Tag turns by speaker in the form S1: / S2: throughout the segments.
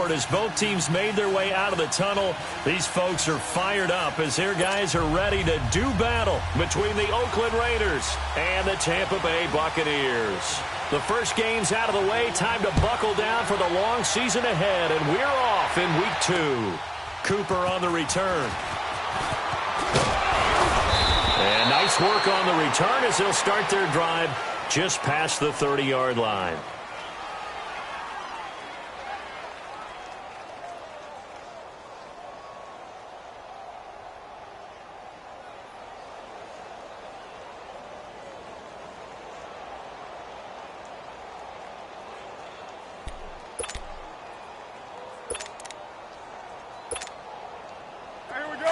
S1: scoreboard as both teams made their way out of the tunnel. These folks are fired up as their guys are ready to do battle between the Oakland Raiders and the Tampa Bay Buccaneers. The first game's out of the way. Time to buckle down for the long season ahead, and we're off in Week 2. Cooper on the return. And nice work on the return as they'll start their drive just past the 30-yard line.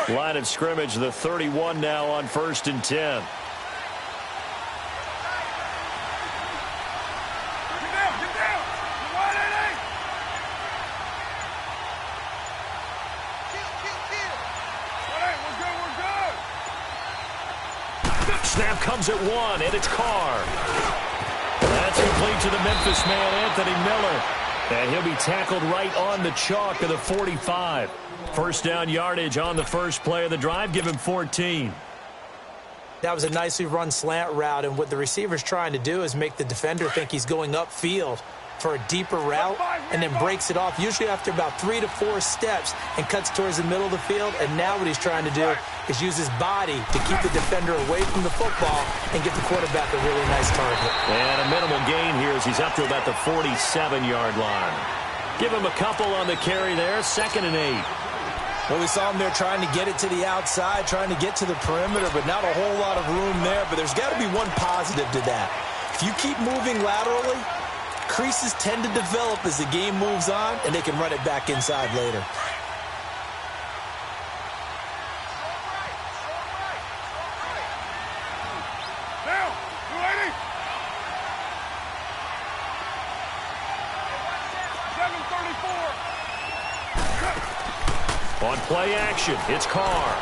S1: Line of scrimmage, the 31 now on 1st and 10. Snap comes at 1, and it's Carr. That's complete to the Memphis man, Anthony Miller. And he'll be tackled right on the chalk of the 45. First down yardage on the first play of the drive. Give him 14.
S2: That was a nicely run slant route, and what the receiver's trying to do is make the defender think he's going upfield for a deeper route and then breaks it off, usually after about 3 to 4 steps, and cuts towards the middle of the field. And now what he's trying to do is use his body to keep the defender away from the football and get the quarterback a really nice target.
S1: And a minimal gain here as he's up to about the 47-yard line. Give him a couple on the carry there, 2nd and 8.
S3: Well, we saw him there trying to get it to the outside, trying to get to the perimeter, but not a whole lot of room there. But there's got to be one positive to that. If you keep moving laterally, creases tend to develop as the game moves on, and they can run it back inside later.
S1: On play action, it's Carr.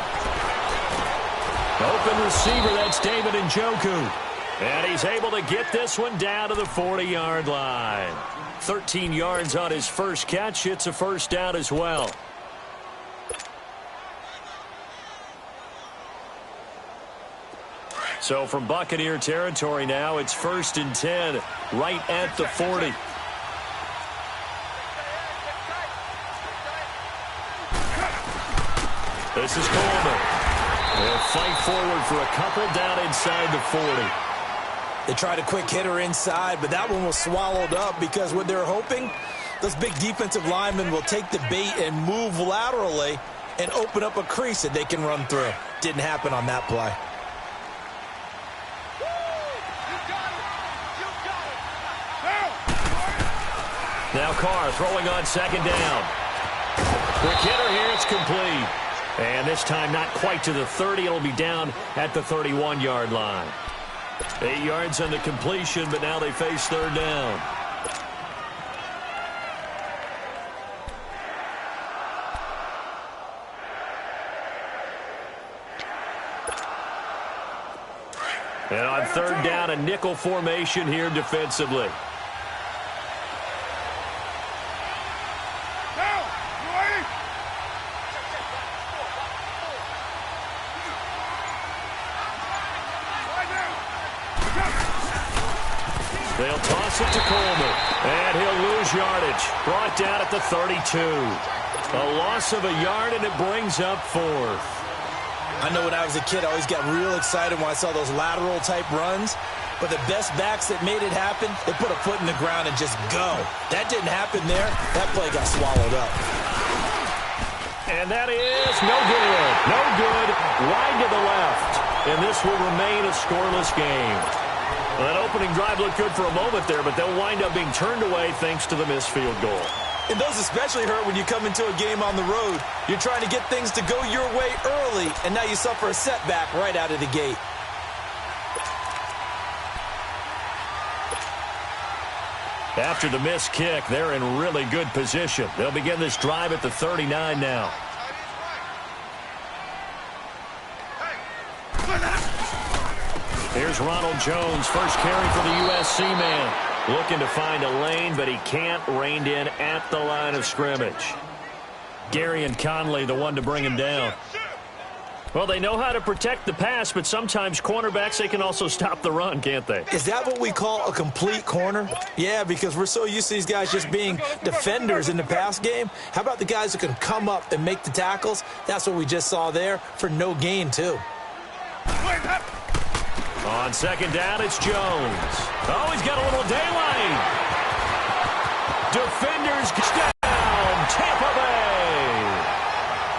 S1: Open receiver, that's David Njoku. And he's able to get this one down to the 40-yard line. 13 yards on his first catch. It's a first down as well. So from Buccaneer territory now, it's 1st and 10, right at the 40. This is Coleman. They'll fight forward for a couple down inside the 40.
S3: They tried a quick hitter inside, but that one was swallowed up because what they're hoping, those big defensive linemen will take the bait and move laterally and open up a crease that they can run through. Didn't happen on that play.
S1: Now Carr throwing on 2nd down. Quick hitter here, it's complete. And this time not quite to the 30. It'll be down at the 31-yard line. 8 yards on the completion, but now they face 3rd down. And on 3rd down, a nickel formation here defensively. They'll toss it to Coleman, and he'll lose yardage. Brought down at the 32. A loss of a yard, and it brings up 4th.
S3: I know when I was a kid, I always got real excited when I saw those lateral-type runs. But the best backs that made it happen, they put a foot in the ground and just go. That didn't happen there. That play got swallowed up.
S1: And that is no good. No good. Wide to the left. And this will remain a scoreless game. Well, that opening drive looked good for a moment there, but they'll wind up being turned away thanks to the missed field goal.
S3: And those especially hurt when you come into a game on the road. You're trying to get things to go your way early, and now you suffer a setback right out of the gate.
S1: After the missed kick, they're in really good position. They'll begin this drive at the 39 now. Here's Ronald Jones, first carry for the USC man. Looking to find a lane, but he can't. Reined in at the line of scrimmage. Gary and Conley, the one to bring him down. Well, they know how to protect the pass, but sometimes cornerbacks, they can also stop the run, can't they?
S2: Is that what we call a complete corner? Yeah, because we're so used to these guys just being defenders in the pass game. How about the guys who can come up and make the tackles? That's what we just saw there for no gain, too.
S1: On second down, it's Jones. Oh, he's got a little daylight. Defenders down, Tampa Bay.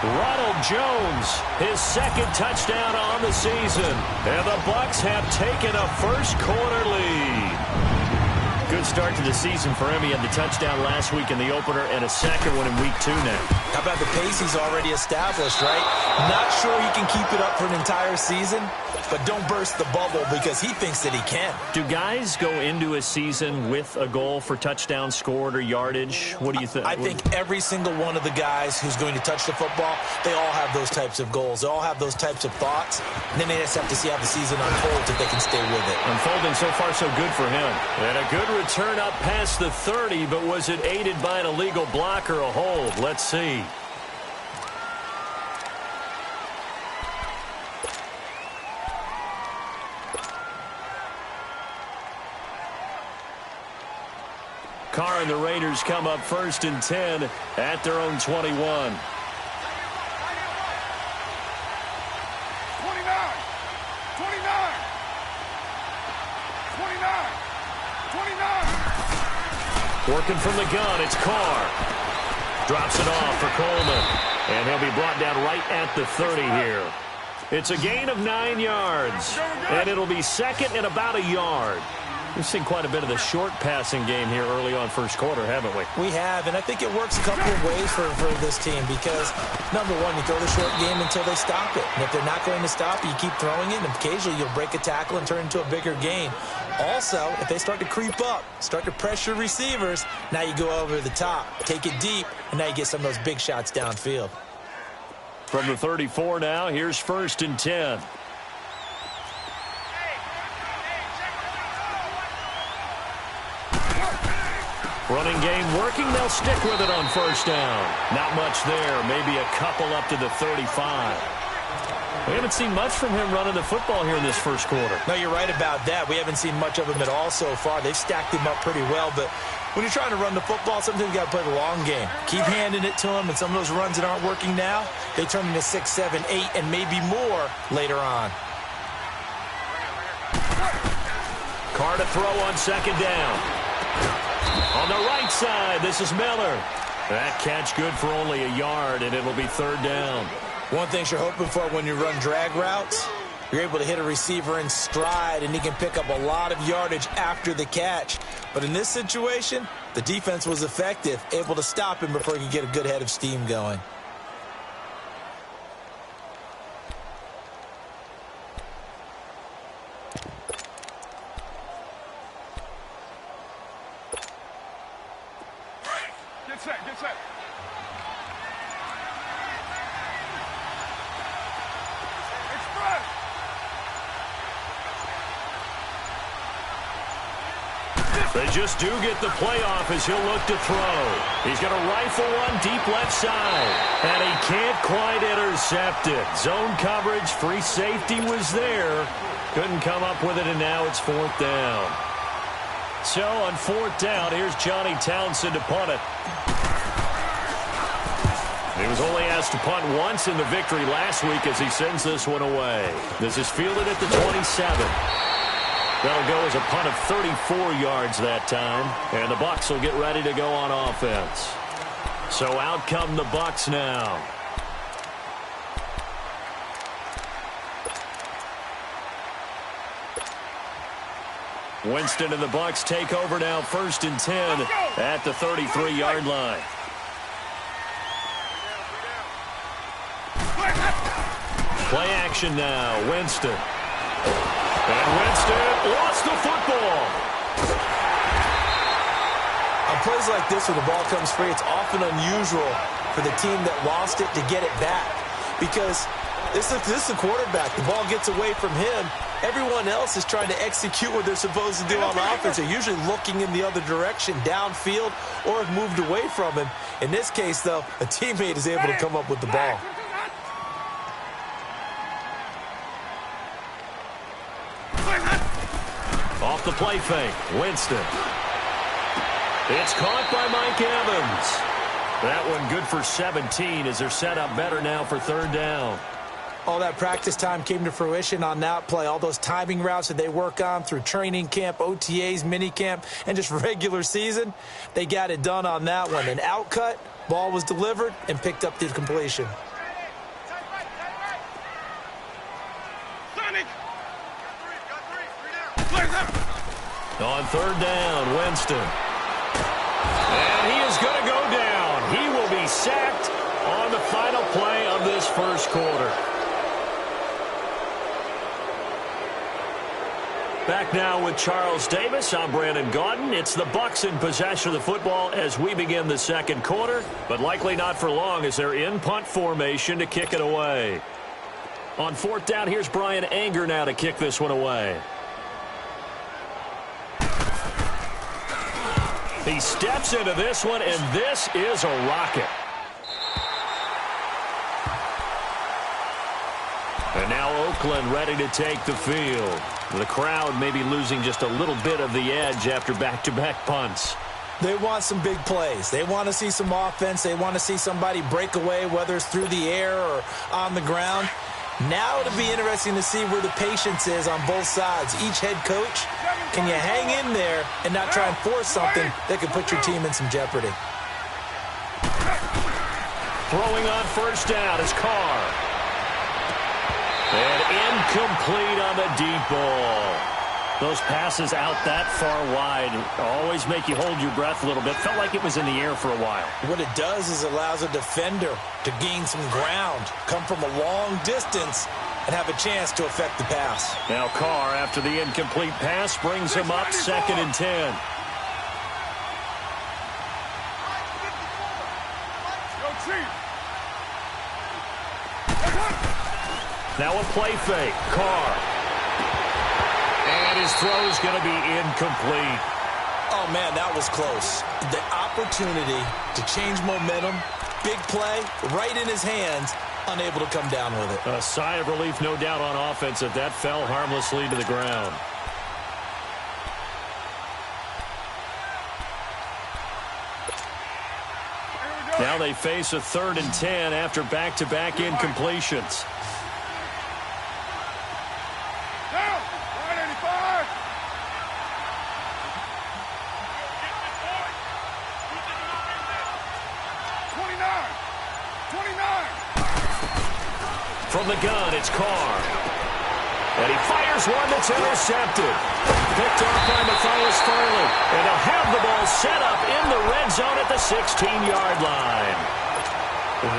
S1: Ronald Jones, his second touchdown on the season. And the Bucs have taken a first-quarter lead. Good start to the season for him. He had the touchdown last week in the opener and a second one in week 2 now.
S2: How about the pace he's already established, right? Not sure he can keep it up for an entire season, but don't burst the bubble because he thinks that he can.
S1: Do guys go into a season with a goal for touchdown scored or yardage? What do you think?
S2: I think every single one of the guys who's going to touch the football, they all have those types of goals. They all have those types of thoughts. And then they just have to see how the season unfolds if they can stay with it.
S1: Unfolding so far so good for him. And a good return up past the 30, but was it aided by an illegal block or a hold? Let's see. Carr and the Raiders come up 1st and 10 at their own 21.
S4: 29. 29. 29.
S1: Working from the gun, it's Carr. Drops it off for Coleman. And he'll be brought down right at the 30 here. It's a gain of 9 yards. And it'll be second and about a yard. We've seen quite a bit of the short passing game here early on first quarter, haven't we?
S2: We have, and I think it works a couple of ways for this team because, number one, you throw the short game until they stop it. And if they're not going to stop it, you keep throwing it, and occasionally you'll break a tackle and turn it into a bigger gain. Also, if they start to creep up, start to pressure receivers, now you go over the top, take it deep, and now you get some of those big shots downfield.
S1: From the 34 now, here's 1st and 10. Running game working. They'll stick with it on 1st down. Not much there. Maybe a couple up to the 35. We haven't seen much from him running the football here in this first quarter.
S2: No, you're right about that. We haven't seen much of him at all so far. They've stacked him up pretty well, but when you're trying to run the football, sometimes you got to play the long game. Keep handing it to him, and some of those runs that aren't working now, they turn into 6, 7, 8, and maybe more later on.
S1: Carr to throw on 2nd down. On the right side, this is Miller. That catch good for only a yard, and it'll be 3rd down.
S2: One thing you're hoping for when you run drag routes, you're able to hit a receiver in stride, and he can pick up a lot of yardage after the catch. But in this situation, the defense was effective, able to stop him before he could get a good head of steam going.
S4: Get set. Express.
S1: They just do get the playoff as he'll look to throw. He's going to rifle one deep left side. And he can't quite intercept it. Zone coverage, free safety was there. Couldn't come up with it, and now it's 4th down. So on 4th down, here's Johnny Townsend to punt it. He was only asked to punt once in the victory last week as he sends this one away. This is fielded at the 27. That'll go as a punt of 34 yards that time. And the Bucs will get ready to go on offense. So out come the Bucs now. Winston and the Bucs take over now 1st and 10 at the 33-yard line. Play action now, Winston. And Winston lost the football.
S2: On plays like this where the ball comes free, it's often unusual for the team that lost it to get it back. Because this is a quarterback. The ball gets away from him,
S3: Everyone else is trying to execute what they're supposed to do on offense. They're usually looking in the other direction, downfield, or have moved away from him. In this case, though, a teammate is able to come up with the ball.
S1: Off the play fake, Winston. It's caught by Mike Evans. That one good for 17 as they're set up better now for third down.
S2: All that practice time came to fruition on that play. All those timing routes that they work on through training camp, OTAs, minicamp, and just regular season, they got it done on that one. An outcut, ball was delivered, and picked up the completion.
S1: On third down, Winston. And he is going to go down. He will be sacked on the final play of this first quarter. Back now with Charles Davis. I'm Brandon Gaudin. It's the Bucs in possession of the football as we begin the second quarter, but likely not for long as they're in punt formation to kick it away. On fourth down, here's Brian Anger now to kick this one away. He steps into this one, and this is a rocket. And now Oakland ready to take the field. The crowd may be losing just a little bit of the edge after back-to-back punts.
S3: They want some big plays. They want to see some offense. They want to see somebody break away, whether it's through the air or on the ground. Now it'll be interesting to see where the patience is on both sides. Each head coach, can you hang in there and not try and force something that could put your team in some jeopardy?
S1: Throwing on first down is Carr. And incomplete on the deep ball. Those passes out that far wide always make you hold your breath a little bit. Felt like it was in the air for a while.
S3: What it does is it allows a defender to gain some ground, come from a long distance, and have a chance to affect the pass.
S1: Now Carr, after the incomplete pass, brings him up 2nd and 10. Now a play fake. Carr. And his throw is going to be incomplete.
S3: Oh, man, that was close. The opportunity to change momentum, big play, right in his hands, unable to come down with it.
S1: A sigh of relief, no doubt, on offense if that fell harmlessly to the ground. Now they face a 3rd and 10 after back-to-back incompletions. From the gun, it's Carr. And he fires one that's intercepted. Picked off by Matthias Farley. And he'll have the ball set up in the red zone at the 16-yard line.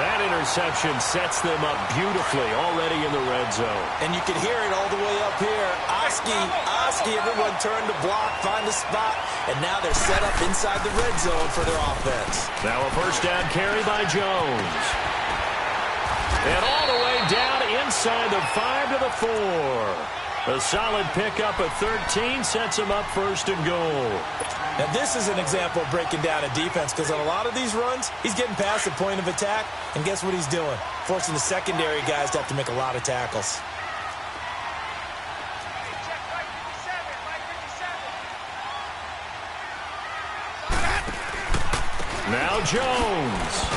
S1: That interception sets them up beautifully already in the red zone.
S3: And you can hear it all the way up here. Oski, everyone turned to block, find a spot, and now they're set up inside the red zone for their offense.
S1: Now a first down carry by Jones. And all the way down inside the 5 to the 4. A solid pickup at 13 sets him up 1st and goal.
S3: Now this is an example of breaking down a defense, because on a lot of these runs, he's getting past the point of attack, and guess what he's doing? Forcing the secondary guys to have to make a lot of tackles.
S1: Now Jones.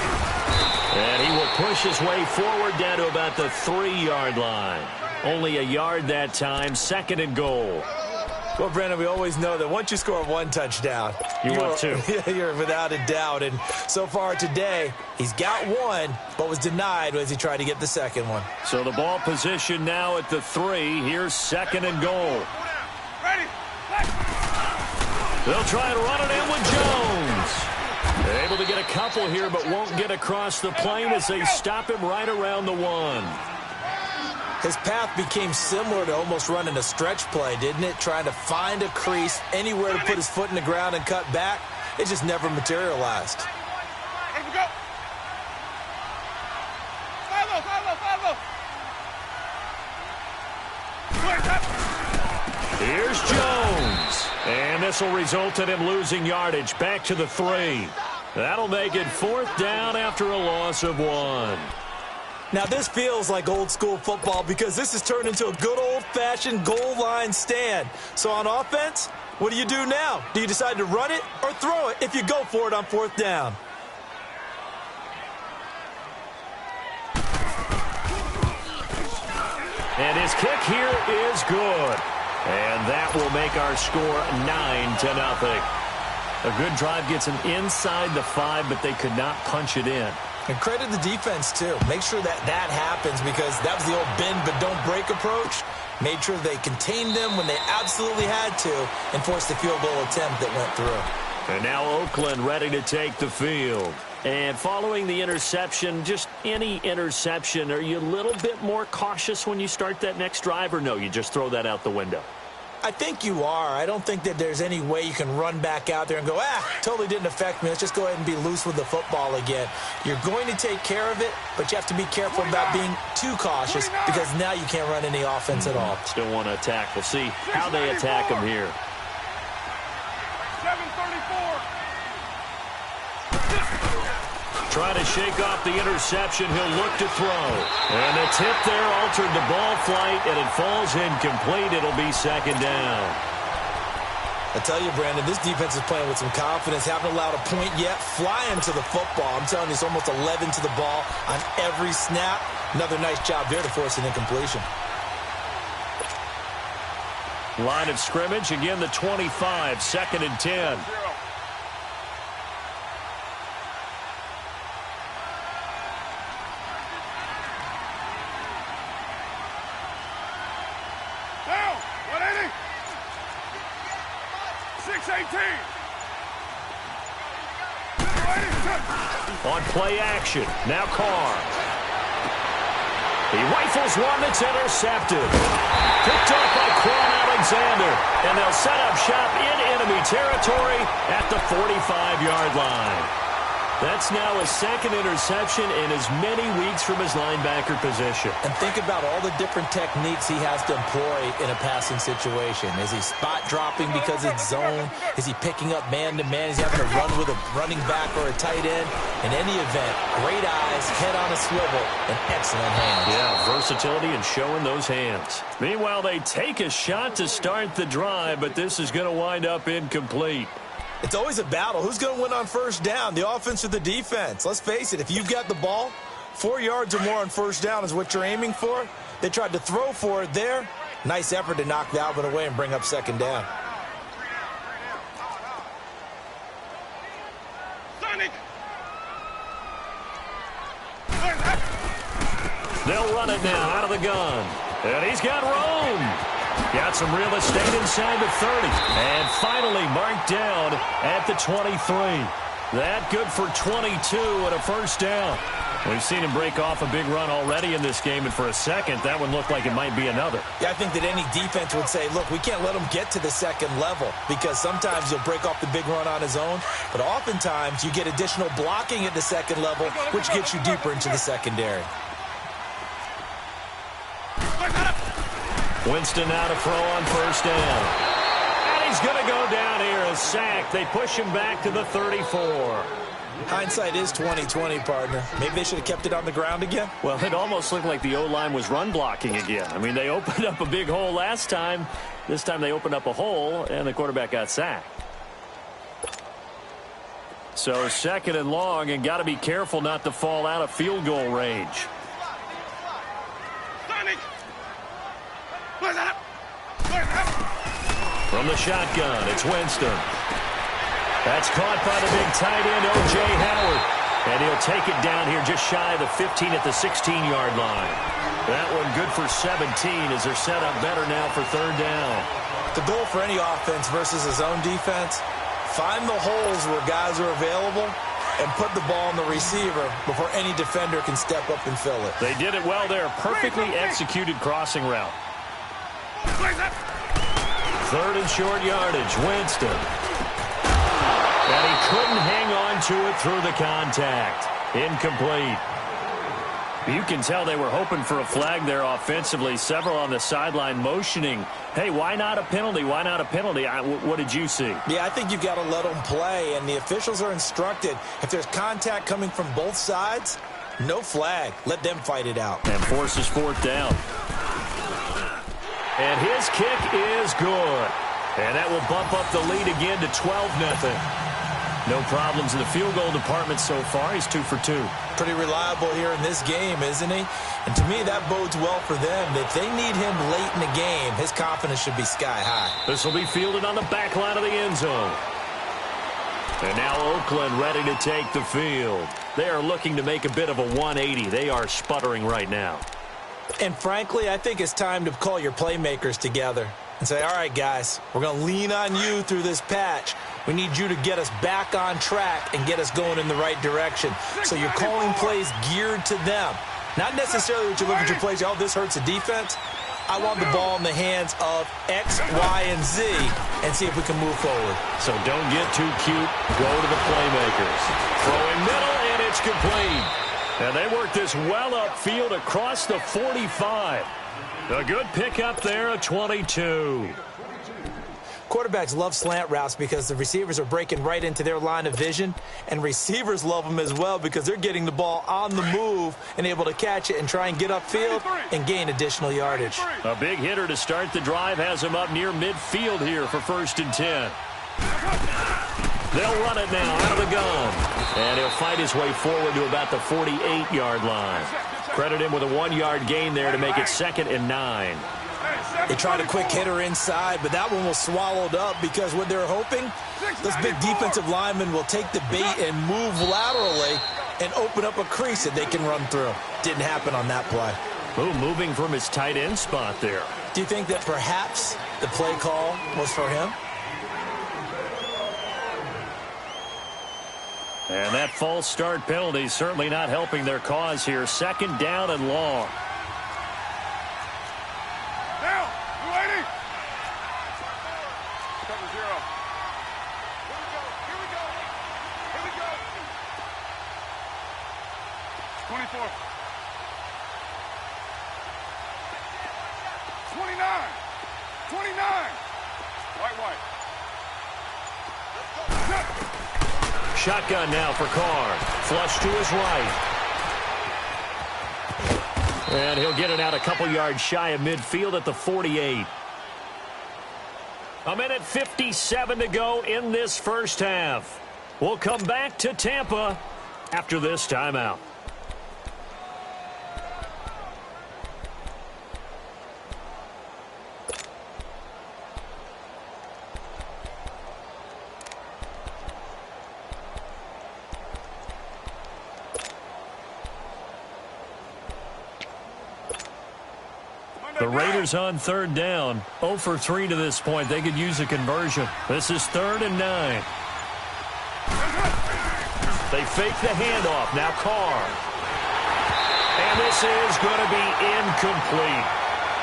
S1: And he will push his way forward down to about the 3-yard line. Only a yard that time, 2nd and goal.
S3: Well, Brandon, we always know that once you score one touchdown,
S1: want two.
S3: You're without a doubt. And so far today, he's got one, but was denied as he tried to get the second one.
S1: So the ball position now at the 3. Here's 2nd and goal. They'll try and run it in with Jones. They're able to get a couple here, but won't get across the plane as they stop him right around the 1.
S3: His path became similar to almost running a stretch play, didn't it? Trying to find a crease, anywhere to put his foot in the ground and cut back. It just never materialized.
S4: Here we go. Follow.
S1: this will result in him losing yardage. Back to the 3. That'll make it 4th down after a loss of 1.
S2: Now, this feels like old-school football because this has turned into a good old-fashioned goal line stand. So on offense, what do you do now? Do you decide to run it or throw it if you go for it on 4th down?
S1: And his kick here is good. And that will make our score 9-0. A good drive gets him inside the 5, but they could not punch it in.
S3: And credit the defense, too. Make sure that happens because that was the old bend but don't break approach. Made sure they contained them when they absolutely had to and forced the field goal attempt that went through.
S1: And now Oakland ready to take the field. And following the interception, just any interception, are you a little bit more cautious when you start that next drive, or no, you just throw that out the window?
S2: I think you are. I don't think that there's any way you can run back out there and go, totally didn't affect me. Let's just go ahead and be loose with the football again. You're going to take care of it, but you have to be careful about being too cautious because now you can't run any offense at all.
S1: Still want to attack. We'll see how they attack him here.
S4: 7:34.
S1: Trying to shake off the interception. He'll look to throw. And the tip there altered the ball flight, and it falls incomplete. It'll be 2nd down.
S3: I tell you, Brandon, this defense is playing with some confidence. Haven't allowed a point yet. Flying to the football. I'm telling you, it's almost 11 to the ball on every snap. Another nice job there to force an incompletion.
S1: Line of scrimmage, again the 25, 2nd and 10.
S4: Down. 180. 6:18.
S1: On play action, now Carr. He rifles one that's intercepted. Picked up by Quan Alexander. And they'll set up shop in enemy territory at the 45-yard line. That's now a 2nd interception in as many weeks from his linebacker position.
S3: And think about all the different techniques he has to employ in a passing situation. Is he spot dropping because it's zone? Is he picking up man-to-man? Is he having to run with a running back or a tight end? In any event, great eyes, head on a swivel, and excellent hands.
S1: Yeah, versatility and showing those hands. Meanwhile, they take a shot to start the drive, but this is going to wind up incomplete.
S3: It's always a battle. Who's going to win on 1st down, the offense or the defense? Let's face it, if you've got the ball, 4 yards or more on 1st down is what you're aiming for. They tried to throw for it there. Nice effort to knock that one away and bring up 2nd down.
S4: Sonic.
S1: They'll run it now out of the gun. And he's got room. Got some real estate inside the 30. And finally marked down at the 23. That good for 22 and a 1st down. We've seen him break off a big run already in this game, and for a second, that one looked like it might be another.
S3: Yeah, I think that any defense would say, look, we can't let him get to the 2nd level because sometimes he'll break off the big run on his own, but oftentimes you get additional blocking at the 2nd level, which gets you deeper into the secondary.
S1: Winston now to throw on 1st down. And he's going to go down here, a sack. They push him back to the 34.
S3: Hindsight is 20/20, partner. Maybe they should have kept it on the ground again.
S1: Well, it almost looked like the O-line was run blocking again. I mean, they opened up a big hole last time. This time they opened up a hole, and the quarterback got sacked. So 2nd and long, and got to be careful not to fall out of field goal range. From the shotgun, it's Winston. That's caught by the big tight end, O.J. Howard. And he'll take it down here just shy of the 15 at the 16-yard line. That one good for 17 as they're set up better now for 3rd down.
S3: The goal for any offense versus a zone defense, find the holes where guys are available and put the ball on the receiver before any defender can step up and fill it.
S1: They did it well there. Perfectly executed crossing route. 3rd and short yardage, Winston. And he couldn't hang on to it through the contact. Incomplete. You can tell they were hoping for a flag there offensively. Several on the sideline motioning, hey, why not a penalty? Why not a penalty? What did you see?
S3: Yeah, I think you got to let them play, and the officials are instructed. If there's contact coming from both sides, no flag. Let them fight it out.
S1: And forces fourth down. And his kick is good. And that will bump up the lead again to 12-0. No problems in the field goal department so far. He's 2 for 2.
S3: Pretty reliable here in this game, isn't he? And to me, that bodes well for them. If they need him late in the game, his confidence should be sky high.
S1: This will be fielded on the back line of the end zone. And now Oakland ready to take the field. They are looking to make a bit of a 180. They are sputtering right now.
S3: And frankly, I think it's time to call your playmakers together and say, all right, guys, we're going to lean on you through this patch. We need you to get us back on track and get us going in the right direction. So you're calling plays geared to them. Not necessarily that you look at your plays, oh, this hurts the defense. I want the ball in the hands of X, Y, and Z and see if we can move forward.
S1: So don't get too cute. Go to the playmakers. Throwing middle, and it's complete. And they work this well upfield across the 45. A good pickup there, a 22.
S2: Quarterbacks love slant routes because the receivers are breaking right into their line of vision, and receivers love them as well because they're getting the ball on the move and able to catch it and try and get upfield and gain additional yardage.
S1: A big hitter to start the drive has him up near midfield here for 1st and 10. They'll run it now out of the gun, and he'll fight his way forward to about the 48-yard line. Credit him with a 1-yard gain there to make it 2nd and 9.
S3: They tried a quick hitter inside, but that one was swallowed up because what they're hoping, those big defensive linemen will take the bait and move laterally and open up a crease that they can run through. Didn't happen on that play.
S1: Ooh, moving from his tight end spot there.
S3: Do you think that perhaps the play call was for him?
S1: And that false start penalty certainly not helping their cause here. 2nd down and long.
S4: Down. 280. Cover 0. Here we go. 24. 29. 29. White.
S1: Shotgun now for Carr. Flush to his right. And he'll get it out a couple yards shy of midfield at the 48. 1:57 to go in this first half. We'll come back to Tampa after this timeout. The Raiders on 3rd down. 0 for 3 to this point. They could use a conversion. This is 3rd and 9. They fake the handoff. Now Carr. And this is going to be incomplete.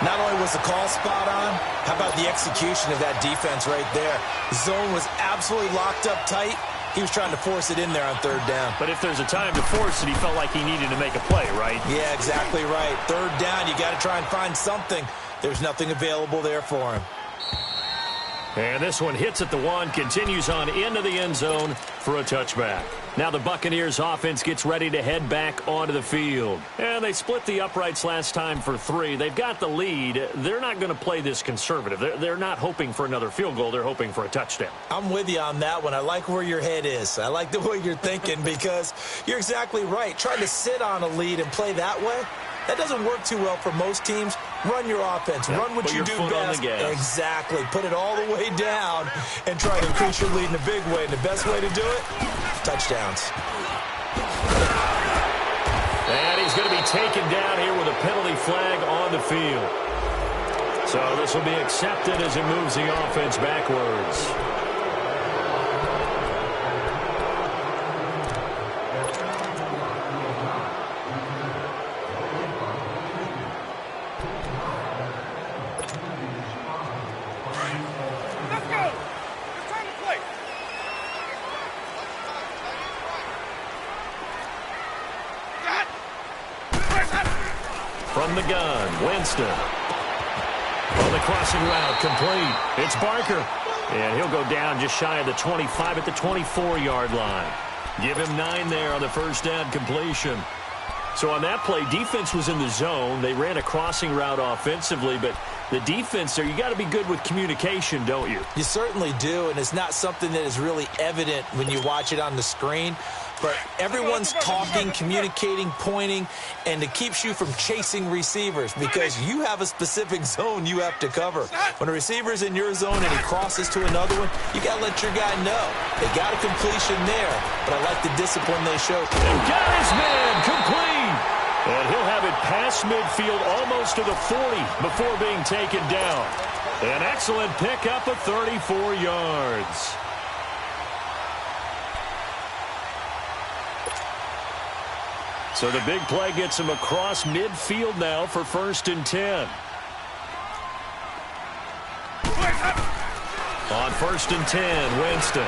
S3: Not only was the call spot on, how about the execution of that defense right there? The zone was absolutely locked up tight. He was trying to force it in there on 3rd down.
S1: But if there's a time to force it, he felt like he needed to make a play, right?
S3: Yeah, exactly right. 3rd down, you got to try and find something. There's nothing available there for him.
S1: And this one hits at the 1, continues on into the end zone for a touchback. Now the Buccaneers offense gets ready to head back onto the field. And they split the uprights last time for 3. They've got the lead. They're not going to play this conservative. They're not hoping for another field goal. They're hoping for a touchdown.
S3: I'm with you on that one. I like where your head is. I like the way you're thinking because you're exactly right. Trying to sit on a lead and play that way, that doesn't work too well for most teams. Run your offense.
S1: Yep.
S3: Run what
S1: Put
S3: you
S1: your
S3: do
S1: foot
S3: best.
S1: on the gas.
S3: Exactly. Put it all the way down and try to increase your lead in a big way. And the best way to do it, touchdowns.
S1: And he's going to be taken down here with a penalty flag on the field. So this will be accepted as it moves the offense backwards. From the gun, Winston. On the crossing route, complete. It's Barker. And he'll go down just shy of the 25 at the 24-yard line. Give him 9 there on the first down completion. So on that play, defense was in the zone. They ran a crossing route offensively, but the defense there, you got to be good with communication, don't you?
S2: You certainly do, and it's not something that is really evident when you watch it on the screen. But everyone's talking, communicating, pointing, and it keeps you from chasing receivers because you have a specific zone you have to cover. When a receiver's in your zone and he crosses to another one, you got to let your guy know. They got a completion there, but I like the discipline they showed.
S1: And got his man complete. And he'll have it past midfield almost to the 40 before being taken down. An excellent pickup of 34 yards. So the big play gets him across midfield now for 1st and 10. On 1st and 10, Winston.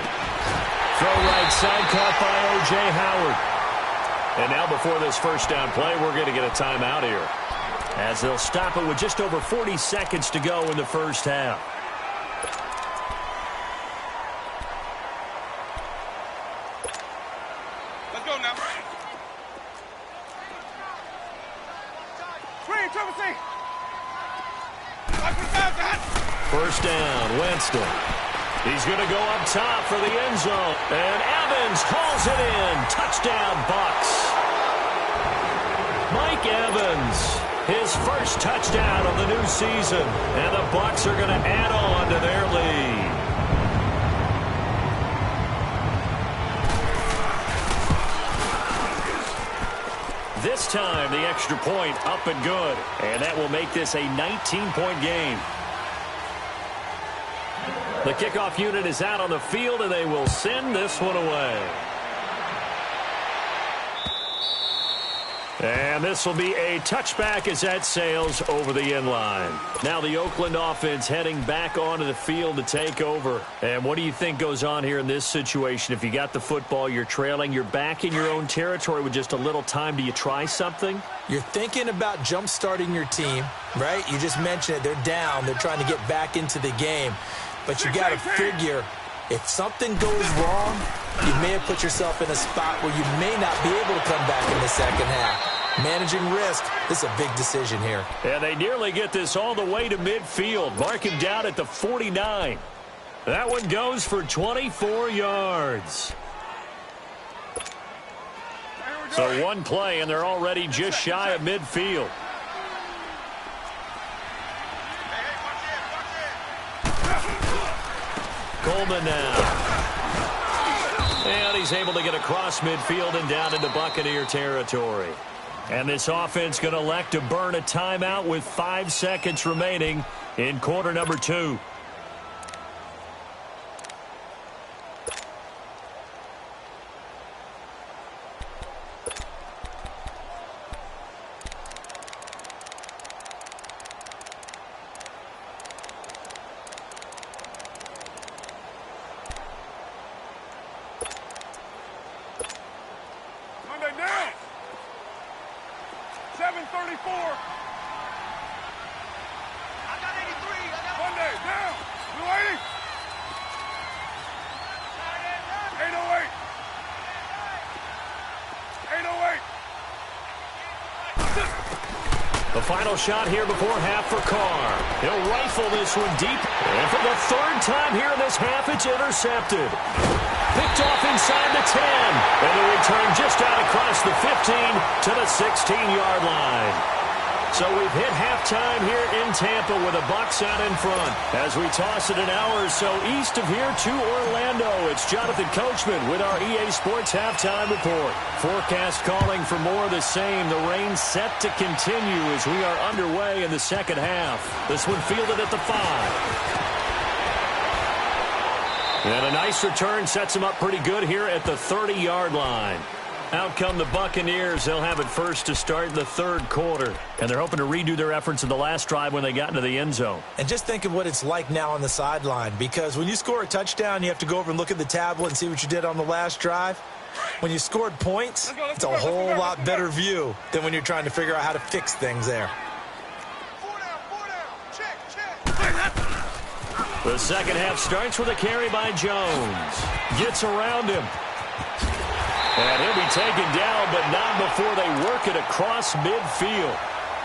S1: Throw right side, caught by O.J. Howard. And now before this first down play, we're going to get a timeout here, as they'll stop it with just over 40 seconds to go in the first half.
S4: Let's go now.
S1: First down, Winston. He's going to go up top for the end zone. And Evans hauls it in. Touchdown, Bucs. Mike Evans, his first touchdown of the new season. And the Bucs are going to add on to their lead. This time, the extra point up and good. And that will make this a 19-point game. The kickoff unit is out on the field, and they will send this one away. And this will be a touchback as that sails over the end line. Now the Oakland offense heading back onto the field to take over. And what do you think goes on here in this situation? If you got the football, you're trailing, you're back in your own territory with just a little time. Do you try something?
S2: You're thinking about jump-starting your team, right? You just mentioned it. They're down. They're trying to get back into the game. But you got to figure, if something goes wrong, you may have put yourself in a spot where you may not be able to come back in the second half. Managing risk, this is a big decision here.
S1: And they nearly get this all the way to midfield. Mark him down at the 49. That one goes for 24 yards. So one play, and they're already just shy of midfield. Coleman now. And he's able to get across midfield and down into Buccaneer territory. And this offense going to elect to burn a timeout with 5 seconds remaining in quarter number 2. The final shot here before half for Carr. He'll rifle this one deep. And for the 3rd time here in this half, it's intercepted. Picked off inside the 10. And the return just out across the 15 to the 16-yard line. So we've hit halftime here in Tampa with the Bucs out in front. As we toss it an hour or so east of here to Orlando, it's Jonathan Coachman with our EA Sports Halftime Report. Forecast calling for more of the same. The rain set to continue as we are underway in the second half. This one fielded at the 5. And a nice return sets him up pretty good here at the 30-yard line. Out come the Buccaneers. They'll have it first to start in the 3rd quarter. And they're hoping to redo their efforts in the last drive when they got into the end zone.
S2: And just think of what it's like now on the sideline. Because when you score a touchdown, you have to go over and look at the tablet and see what you did on the last drive.
S3: When you scored points, it's a whole lot better view than when you're trying to figure out how to fix things there.
S1: The second half starts with a carry by Jones. Gets around him. And he'll be taken down, but not before they work it across midfield.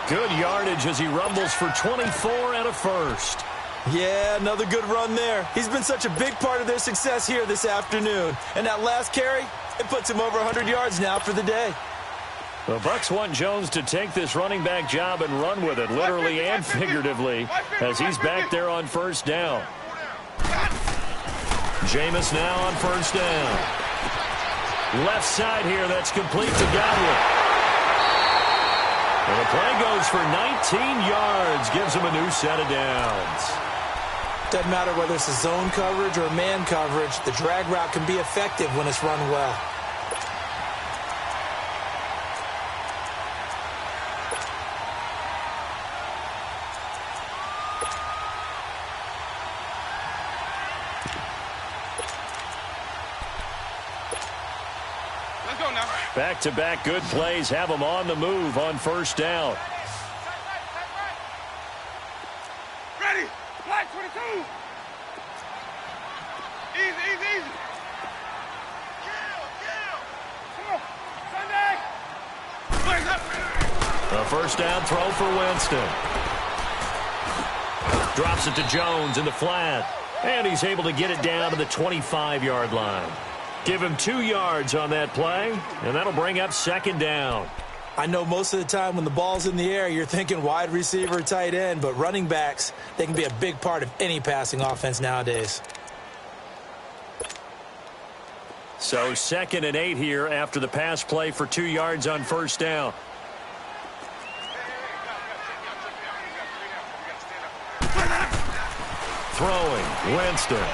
S1: Good yardage as he rumbles for 24 and a first.
S3: Yeah, another good run there. He's been such a big part of their success here this afternoon. And that last carry, it puts him over 100 yards now for the day.
S1: The Bucs want Jones to take this running back job and run with it, literally and figuratively, as he's back there on first down. Jameis now on first down. Left side here, that's complete to Godwin. And the play goes for 19 yards, gives him a new set of downs.
S2: Doesn't matter whether it's a zone coverage or man coverage, the drag route can be effective when it's run well.
S1: Back-to-back good plays have them on the move on first down.
S4: Ready. Flag 22. Easy. Come on. Sunday. Flags up.
S1: A first down throw for Winston. Drops it to Jones in the flat. And he's able to get it down to the 25-yard line. Give him 2 yards on that play, and that'll bring up second down.
S2: I know most of the time when the ball's in the air, you're thinking wide receiver, tight end, but running backs, they can be a big part of any passing offense nowadays.
S1: So 2nd and 8 here after the pass play for 2 yards on first down. Throwing, Winston.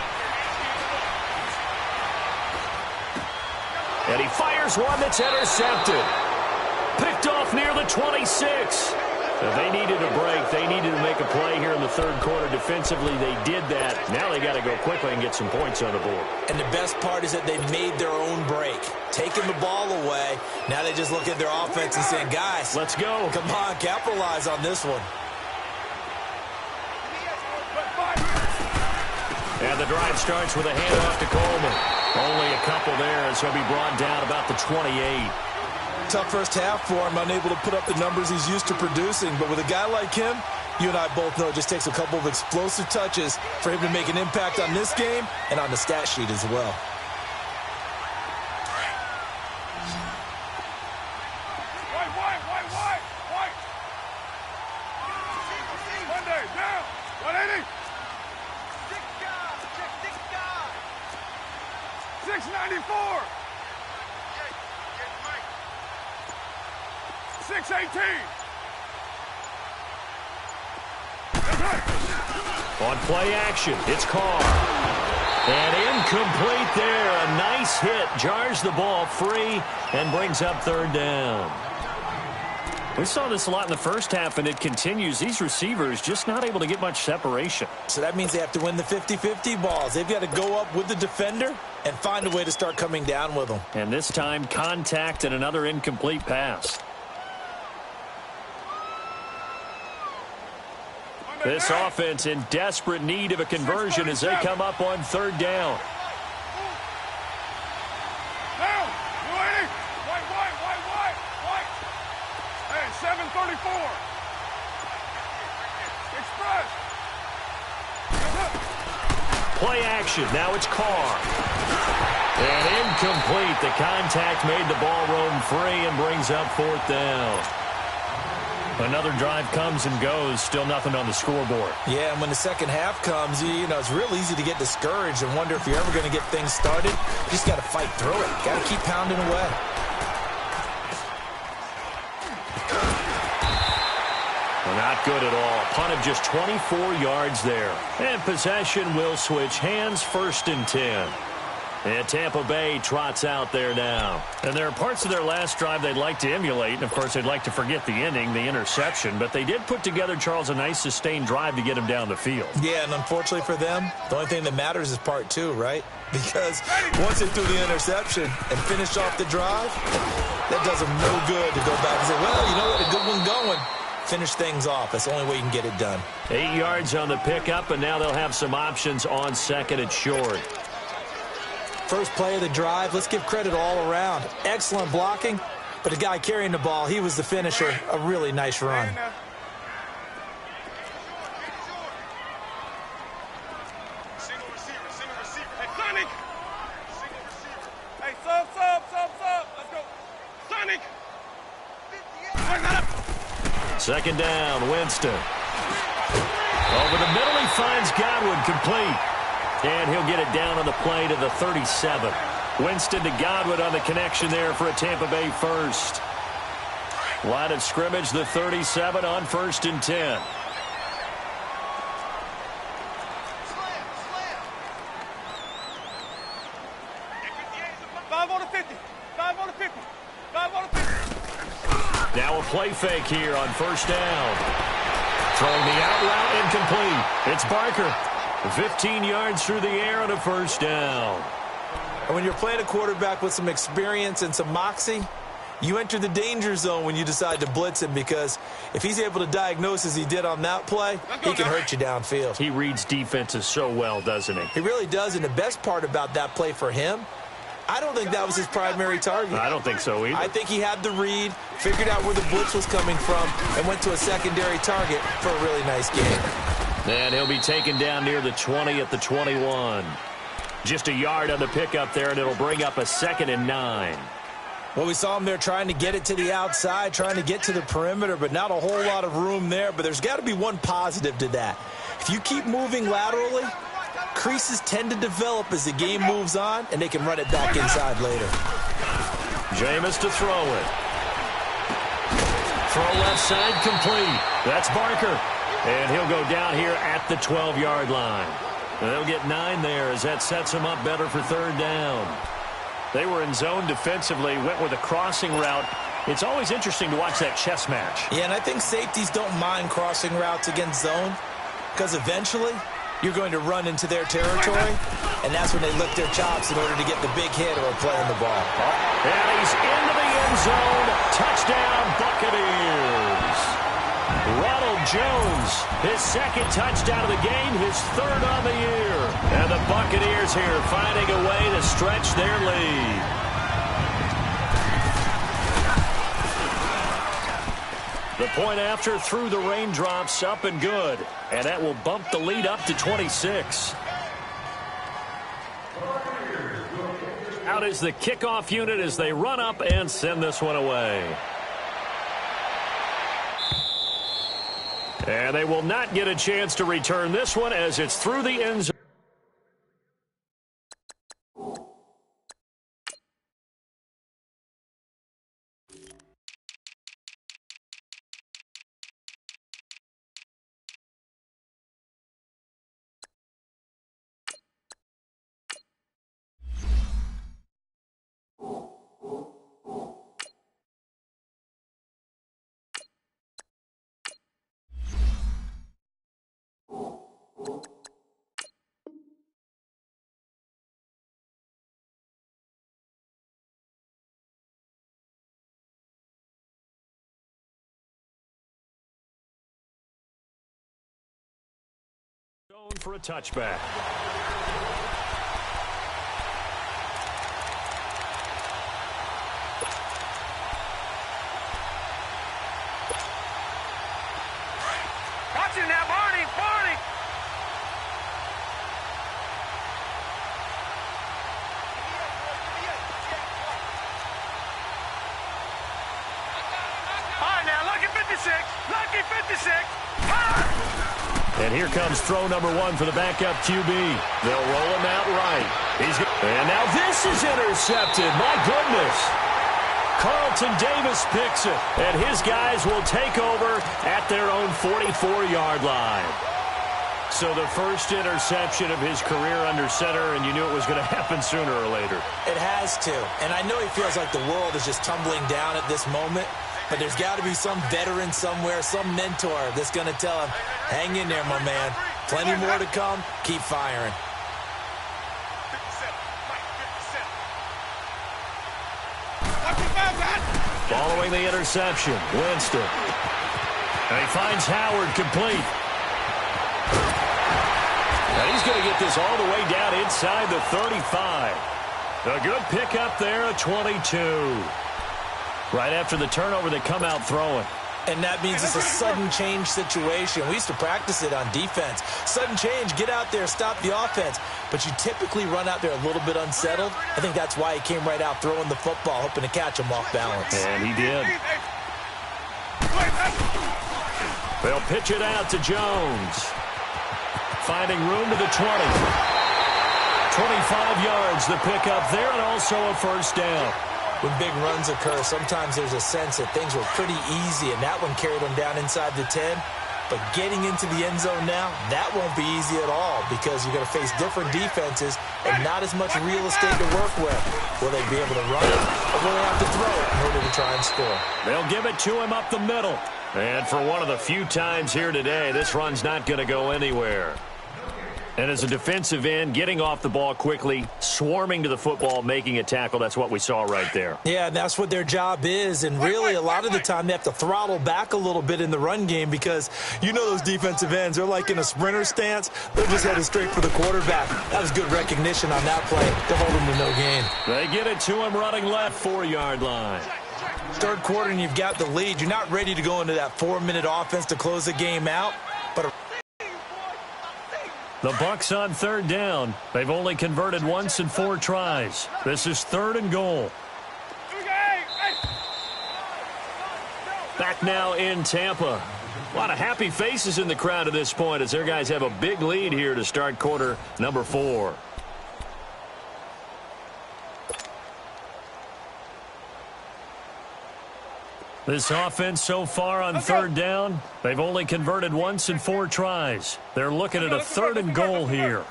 S1: And he fires one that's intercepted. Picked off near the 26. They needed a break. They needed to make a play here in the third quarter. Defensively, they did that. Now they got to go quickly and get some points on the board.
S3: And the best part is that they made their own break. Taking the ball away. Now they just look at their offense and saying, guys,
S1: let's go.
S3: Come on, capitalize on this one.
S1: And the drive starts with a handoff to Coleman. Only a couple there as he'll be brought down about the 28.
S3: Tough first half for him, unable to put up the numbers he's used to producing. But with a guy like him, you and I both know it just takes a couple of explosive touches for him to make an impact on this game and on the stat sheet as well.
S4: White. Monday, down. 180. 694. 618.
S1: On play action, it's Carr. And incomplete there. A nice hit. Jars the ball free and brings up third down. We saw this a lot in the first half, and it continues. These receivers just not able to get much separation.
S3: So that means they have to win the 50-50 balls. They've got to go up with the defender and find a way to start coming down with them.
S1: And this time, contact and another incomplete pass. This offense in desperate need of a conversion as they come up on third down.
S4: Down. 280. White. Hey, 734. Express.
S1: Play action. Now it's Carr. And incomplete. The contact made the ball roam free and brings up fourth down. Another drive comes and goes. Still nothing on the scoreboard.
S3: Yeah, and when the second half comes, you know, it's real easy to get discouraged and wonder if you're ever going to get things started. You just got to fight through it. Got to keep pounding away.
S1: Well, not good at all. A punt of just 24 yards there. And possession will switch hands, 1st and 10. And Tampa Bay trots out there now. And there are parts of their last drive they'd like to emulate. And, of course, they'd like to forget the ending, the interception. But they did put together, Charles, a nice sustained drive to get him down the field.
S3: Yeah, and unfortunately for them, the only thing that matters is part two, right? Because once they threw the interception and finished off the drive, that does them no good to go back and say, well, you know what, a good one going. Finish things off. That's the only way you can get it done.
S1: 8 yards on the pickup, and now they'll have some options on second and short.
S2: First play of the drive, let's give credit all around. Excellent blocking, but the guy carrying the ball, he was the finisher. A really nice run.
S4: Single receiver. Hey, Sonic! Single receiver. Hey, sub. Let's go. Sonic!
S1: Second down, Winston. Over the middle, he finds Godwin, complete. And he'll get it down on the play to the 37. Winston to Godwin on the connection there for a Tampa Bay first. Line of scrimmage, the 37 on 1st and 10. Now a play fake here on 1st down. Throwing the out route incomplete. It's Barker. 15 yards through the air on a 1st down.
S3: And when you're playing a quarterback with some experience and some moxie, you enter the danger zone when you decide to blitz him, because if he's able to diagnose as he did on that play, he can hurt you downfield.
S1: He reads defenses so well, doesn't he?
S3: He really does, and the best part about that play for him, I don't think that was his primary target.
S1: I don't think so either.
S3: I think he had the read, figured out where the blitz was coming from, and went to a secondary target for a really nice game.
S1: And he'll be taken down near the 20 at the 21. Just a yard on the pickup there, and it'll bring up a 2nd and 9.
S3: Well, we saw him there trying to get it to the outside, trying to get to the perimeter, but not a whole lot of room there. But there's got to be one positive to that. If you keep moving laterally, creases tend to develop as the game moves on, and they can run it back inside later.
S1: Jameis to throw it. Throw left side, complete. That's Barker. And he'll go down here at the 12-yard line. And they'll get 9 there as that sets him up better for 3rd down. They were in zone defensively, went with a crossing route. It's always interesting to watch that chess match.
S3: Yeah, and I think safeties don't mind crossing routes against zone, because eventually you're going to run into their territory, and that's when they lick their chops in order to get the big hit or play on the ball.
S1: And he's into the end zone. Touchdown, Buccaneers. Ronald Jones, his 2nd touchdown of the game, his 3rd on the year. And the Buccaneers here finding a way to stretch their lead. The point after through the raindrops, up and good. And that will bump the lead up to 26. Out is the kickoff unit as they run up and send this one away. And they will not get a chance to return this one as it's through the end zone. For a touchback.
S4: Watch it now, Barney! All right, now, lucky 56! Lucky 56!
S1: And here comes throw number 1 for the backup QB. They'll roll him out right. And now this is intercepted. My goodness. Carlton Davis picks it. And his guys will take over at their own 44-yard line. So the first interception of his career under center, and you knew it was going to happen sooner or later.
S2: It has to. And I know he feels like the world is just tumbling down at this moment, but there's got to be some veteran somewhere, some mentor that's going to tell him, hang in there, my man. Plenty more to come. Keep firing.
S1: Following the interception, Winston. And he finds Howard complete. And he's going to get this all the way down inside the 35. A good pickup there, a 22. Right after the turnover, they come out throwing.
S2: And that means it's a sudden change situation. We used to practice it on defense. Sudden change, get out there, stop the offense. But you typically run out there a little bit unsettled. I think that's why he came right out throwing the football, hoping to catch him off balance.
S1: And he did. They'll pitch it out to Jones. Finding room to the 20. 25 yards, the pickup there, and also a first down.
S2: When big runs occur, sometimes there's a sense that things were pretty easy, and that one carried them down inside the 10. But getting into the end zone now, that won't be easy at all because you're going to face different defenses and not as much real estate to work with. Will they be able to run it, or will they have to throw it in order to try and score?
S1: They'll give it to him up the middle. And for one of the few times here today, this run's not going to go anywhere. And as a defensive end, getting off the ball quickly, swarming to the football, making a tackle, that's what we saw right there.
S2: Yeah, and that's what their job is. And really, a lot of the time, they have to throttle back a little bit in the run game because you know those defensive ends, they're like in a sprinter stance. They're just headed straight for the quarterback. That was good recognition on that play to hold him to no gain.
S1: They get it to him running left, 4-yard line.
S2: Third quarter, and you've got the lead. You're not ready to go into that 4-minute offense to close the game out, but
S1: the Bucs on third down. They've only converted once in 4 tries. This is 3rd and goal. Back now in Tampa. A lot of happy faces in the crowd at this point as their guys have a big lead here to start quarter number 4. This offense so far on third down, they've only converted once in 4 tries. They're looking at a 3rd and goal here.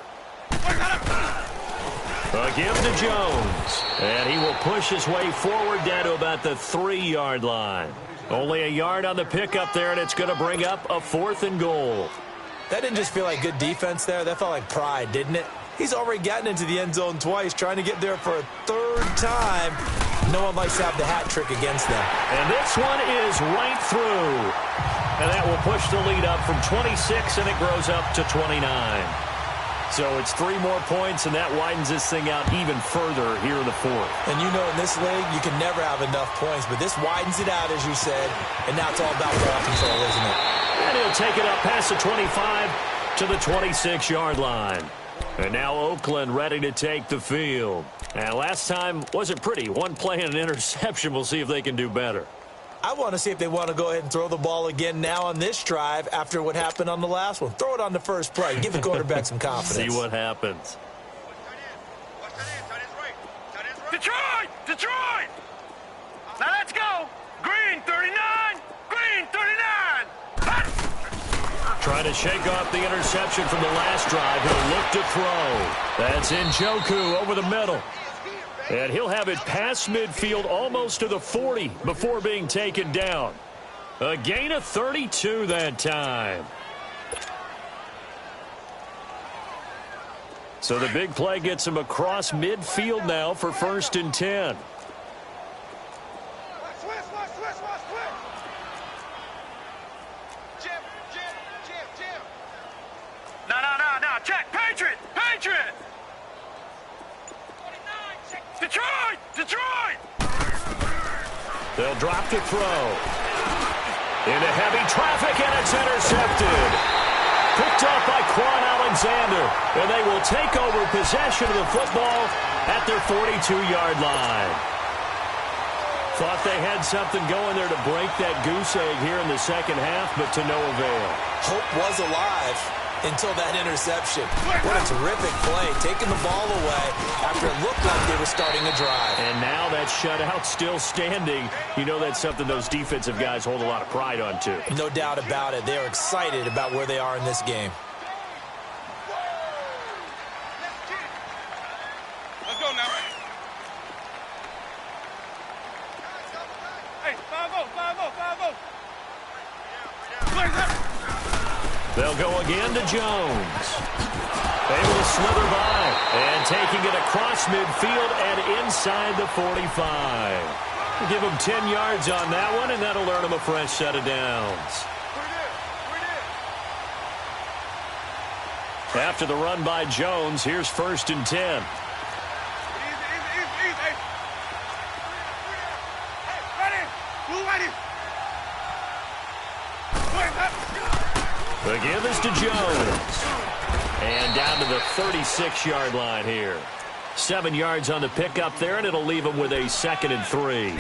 S1: A give to Jones. And he will push his way forward down to about the 3-yard line. Only a yard on the pickup there, and it's going to bring up a 4th and goal.
S2: That didn't just feel like good defense there. That felt like pride, didn't it? He's already gotten into the end zone twice, trying to get there for a 3rd time. No one likes to have the hat trick against them.
S1: And this one is right through. And that will push the lead up from 26, and it grows up to 29. So it's 3 more points, and that widens this thing out even further here in the 4th.
S2: And you know in this league, you can never have enough points, but this widens it out, as you said, and now it's all about ball control, isn't it?
S1: And he'll take it up past the 25 to the 26-yard line. And now Oakland ready to take the field. And last time wasn't pretty. 1 play and an interception. We'll see if they can do better.
S2: I want to see if they want to go ahead and throw the ball again now on this drive after what happened on the last one. Throw it on the first play. Give the quarterback some confidence.
S1: See what happens.
S4: Detroit! Detroit! Now let's go! Green 39! Green 39!
S1: Trying to shake off the interception from the last drive. He'll look to throw. That's Njoku over the middle. And he'll have it past midfield almost to the 40 before being taken down. A gain of 32 that time. So the big play gets him across midfield now for 1st and 10.
S4: No, check! Patriot! Patriot! Detroit! Detroit!
S1: They'll drop to throw. Into heavy traffic, and it's intercepted. Picked up by Quan Alexander, and they will take over possession of the football at their 42-yard line. Thought they had something going there to break that goose egg here in the second half, but to no avail.
S2: Hope was alive until that interception. What a terrific play, taking the ball away after it looked like they were starting a drive.
S1: And now that shutout still standing. You know that's something those defensive guys hold a lot of pride on, too.
S2: No doubt about it. They're excited about where they are in this game.
S1: They'll go again to Jones. Able to slither by. And taking it across midfield and inside the 45. Give him 10 yards on that one, and that'll earn him a fresh set of downs. After the run by Jones, here's 1st and 10. The give is to Jones. And down to the 36-yard line here. 7 yards on the pickup there, and it'll leave him with a 2nd and 3.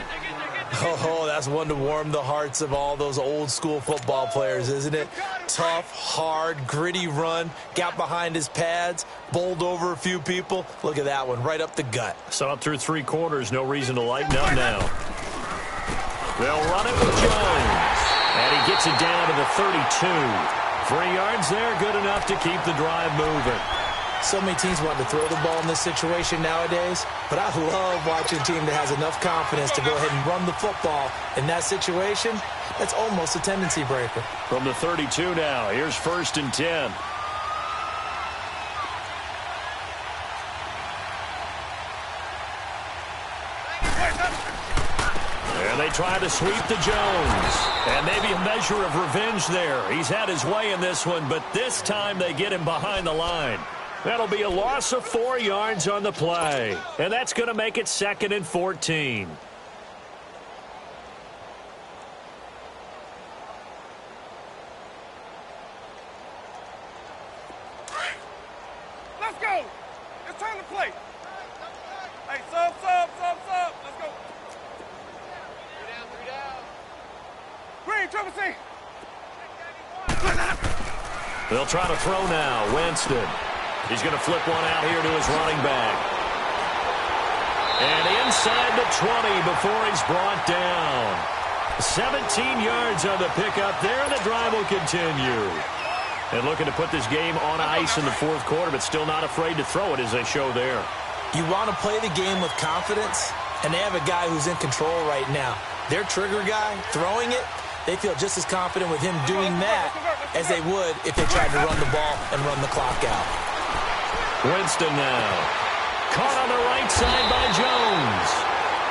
S3: Oh, that's one to warm the hearts of all those old-school football players, isn't it? Tough, hard, gritty run. Got behind his pads, bowled over a few people. Look at that one, right up the gut.
S1: Saw it through 3 quarters. No reason to lighten up now. They'll run it with Jones. And he gets it down to the 32. 3 yards there, good enough to keep the drive moving.
S2: So many teams want to throw the ball in this situation nowadays, but I love watching a team that has enough confidence to go ahead and run the football. In that situation, that's almost a tendency breaker.
S1: From the 32 now, here's 1st and 10. And they try to sweep to Jones. And maybe a measure of revenge there. He's had his way in this one, but this time they get him behind the line. That'll be a loss of 4 yards on the play. And that's going to make it 2nd and 14.
S4: Let's go. It's time to play. Hey, sub. Let's go. 3 down. Green, triple C.
S1: They'll try to throw now. Winston. He's going to flip one out here to his running back. And inside the 20 before he's brought down. 17 yards on the pickup there, and the drive will continue. And looking to put this game on ice in the 4th quarter, but still not afraid to throw it as they show there.
S2: You want to play the game with confidence, and they have a guy who's in control right now. Their trigger guy, throwing it, they feel just as confident with him doing that as they would if they tried to run the ball and run the clock out.
S1: Winston now. Caught on the right side by Jones.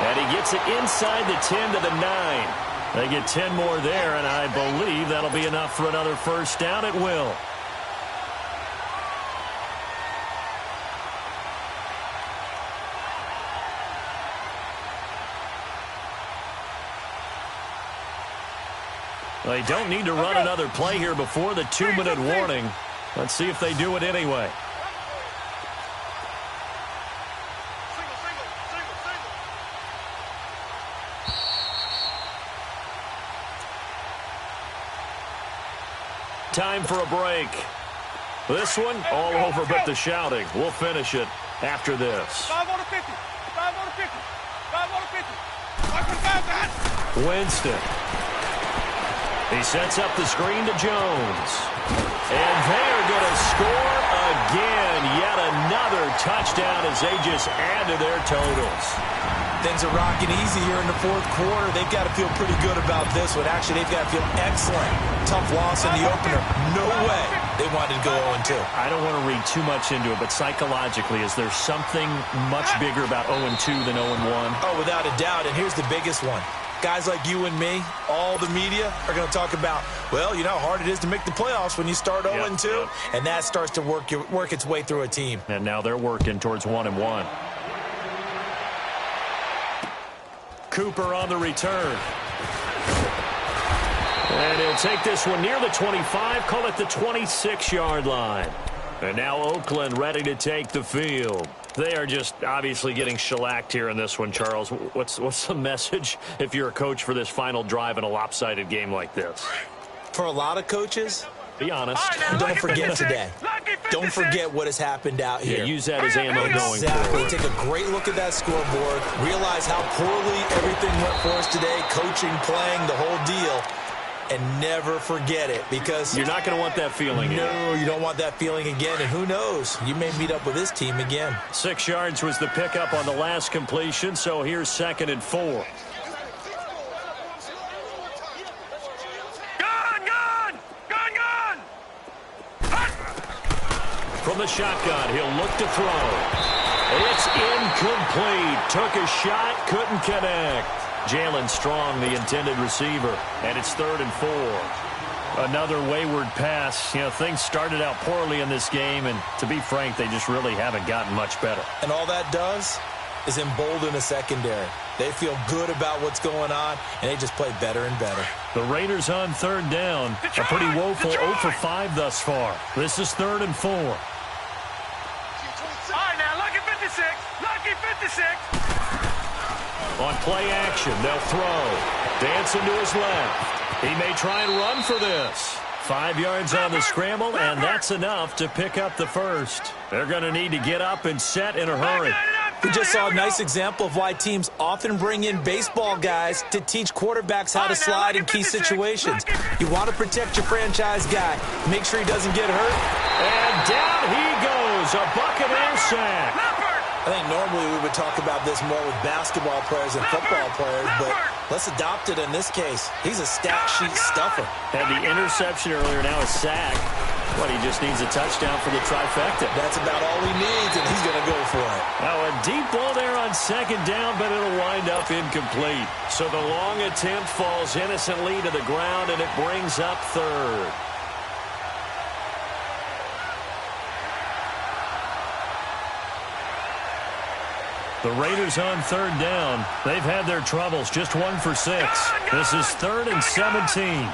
S1: And he gets it inside the 10 to the 9. They get 10 more there, and I believe that'll be enough for another 1st down. It will. They don't need to run another play here before the 2-minute warning. Let's see if they do it anyway. Time for a break. This one, all over but the shouting. We'll finish it after this.
S4: 5 on the 50. 5 on the 50. 5 on the 50.
S1: Winston. He sets up the screen to Jones. And they're going to score again. Yet another touchdown as they just add to their totals.
S3: Things are rocking easy here in the 4th quarter. They've got to feel pretty good about this one. Actually, they've got to feel excellent. Tough loss in the opener. No way they wanted to go 0-2.
S1: I don't want to read too much into it, but psychologically, is there something much bigger about 0-2 than 0-1?
S3: Oh, without a doubt, and here's the biggest one. Guys like you and me, all the media, are going to talk about, well, you know how hard it is to make the playoffs when you start 0-2, and that starts to work its way through a team.
S1: And now they're working towards 1-1. Cooper on the return. And he'll take this one near the 25, call it the 26-yard line. And now Oakland ready to take the field. They are just obviously getting shellacked here in this one, Charles. What's the message if you're a coach for this final drive in a lopsided game like this?
S2: For a lot of coaches,
S1: be honest.
S2: Don't forget today. Don't forget what has happened out here.
S1: Yeah, use that as ammo going forward.
S2: Take a great look at that scoreboard. Realize how poorly everything went for us today. Coaching, playing, the whole deal. And never forget it, because
S1: you're not going to want that feeling again.
S2: No, you don't want that feeling again. And who knows? You may meet up with this team again.
S1: 6 yards was the pickup on the last completion, so here's 2nd and 4. from the shotgun. He'll look to throw. It's incomplete. Took a shot, couldn't connect. Jalen Strong, the intended receiver, and it's 3rd and 4. Another wayward pass. You know, things started out poorly in this game, and to be frank, they just really haven't gotten much better.
S3: And all that does is embolden the secondary. They feel good about what's going on, and they just play better and better.
S1: The Raiders on 3rd down. A pretty woeful 0 for 5 thus far. This is 3rd and 4.
S4: All right, now, lucky 56. Lucky 56.
S1: On play action, they'll throw. Dancing to his left. He may try and run for this. 5 yards on the scramble, and that's enough to pick up the first. They're going to need to get up and set in a hurry.
S2: We just saw a nice example of why teams often bring in baseball guys to teach quarterbacks how to slide in key situations. You want to protect your franchise guy. Make sure he doesn't get hurt.
S1: And down he goes, a Buccaneer sack.
S3: I think normally we would talk about this more with basketball players than football players, but let's adopt it in this case. He's a stat sheet stuffer.
S1: Had the interception earlier, now a sack. What, he just needs a touchdown for the trifecta.
S3: That's about all he needs, and he's going to go for it.
S1: Now a deep ball there on 2nd down, but it'll wind up incomplete. So the long attempt falls innocently to the ground, and it brings up 3rd. The Raiders on 3rd down. They've had their troubles, just 1 for 6. This is 3rd and 17.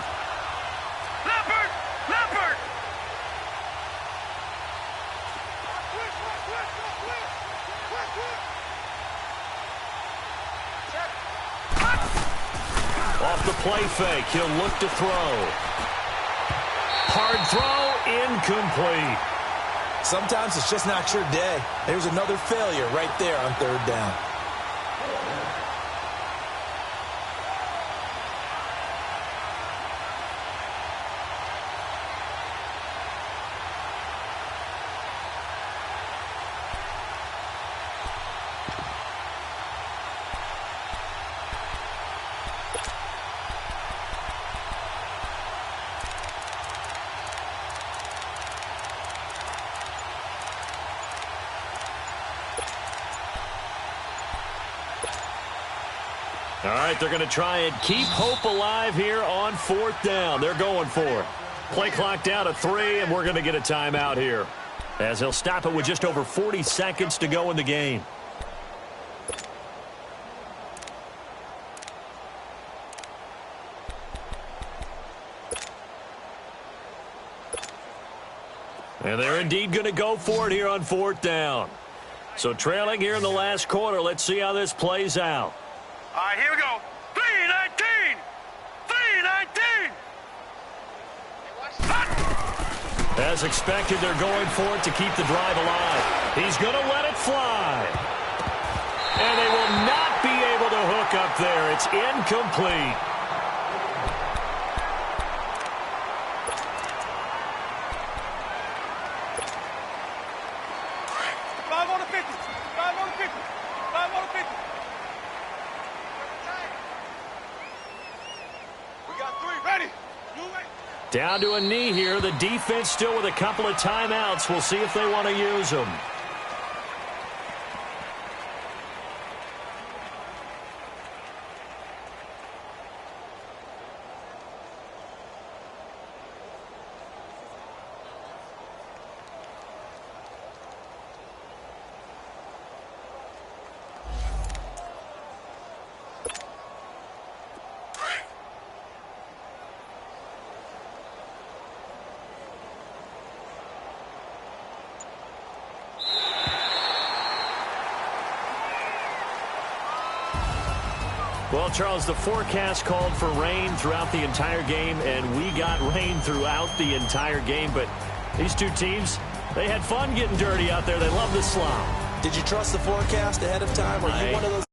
S1: Off the play fake, he'll look to throw. Hard throw, incomplete.
S3: Sometimes it's just not your day. There's another failure right there on 3rd down.
S1: All right, they're going to try and keep hope alive here on 4th down. They're going for it. Play clock down to 3, and we're going to get a timeout here, as he'll stop it with just over 40 seconds to go in the game. And they're indeed going to go for it here on 4th down. So trailing here in the last quarter, let's see how this plays out.
S4: All right, here we go. 3-19. 3-19.
S1: As expected, they're going for it to keep the drive alive. He's going to let it fly. And they will not be able to hook up there. It's incomplete. Down to a knee here. The defense still with a couple of timeouts. We'll see if they want to use them. Well, Charles, the forecast called for rain throughout the entire game, and we got rain throughout the entire game. But these two teams, they had fun getting dirty out there. They love the slop.
S3: Did you trust the forecast ahead of time? Or are you one of those